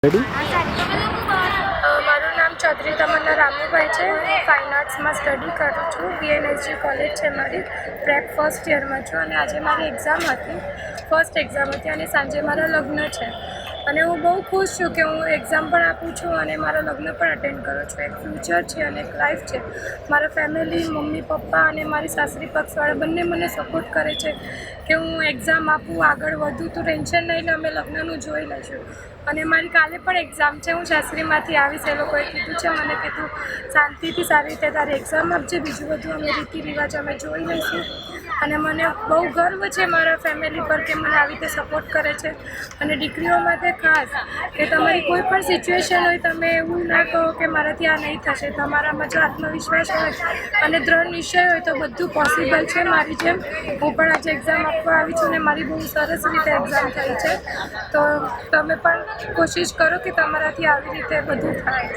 Ready? મારું નામ ચૌધરી તમન્ના રામુભાઈ છે. હું ફાઇન આર્ટ્સમાં સ્ટડી કરું છું. VNSG કોલેજ છે મારી. પ્રેપ ફર્સ્ટ યરમાં છું અને આજે મારી એક્ઝામ હતી, ફર્સ્ટ એક્ઝામ હતી અને સાંજે મારા લગ્ન છે અને હું બહુ ખુશ છું કે હું એક્ઝામ પણ આપું છું અને મારા લગ્ન પણ અટેન્ડ કરું છું. એક ફ્યુચર છે અને એક લાઈફ છે. મારા ફેમિલી, મમ્મી પપ્પા અને મારી સાસરી પક્ષવાળા બંને મને સપોર્ટ કરે છે કે હું એક્ઝામ આપું, આગળ વધું. તો ટેન્શન નહીં લે, અમે લગ્નનું જોઈ લઈશું. અને મારી કાલે પણ એક્ઝામ છે. હું સાસરીમાંથી આવીશ, એ લોકોએ કીધું છે મને કે તું શાંતિથી સારી રીતે તારી એક્ઝામ આપજે, બીજું બધું અમે રીતિ રિવાજ અમે જોઈ લઈશું. અને મને બહુ ગર્વ છે મારા ફેમિલી પર કે મને આવી રીતે સપોર્ટ કરે છે. અને દીકરીઓ માટે ખાસ કે તમારી કોઈ પણ સિચ્યુએશન હોય, તમે એવું ના કહો કે મારાથી આ નહીં થશે. તમારામાં જો આત્મવિશ્વાસ હોય અને દ્રઢ નિશ્ચય હોય તો બધું પોસિબલ છે. મારી જેમ હું પણ આજે એક્ઝામ આપવા આવી છું અને મારી બહુ સરસ રીતે એક્ઝામ થઈ છે. તો તમે પણ કોશિશ કરો કે તમારાથી આવી રીતે બધું થાય.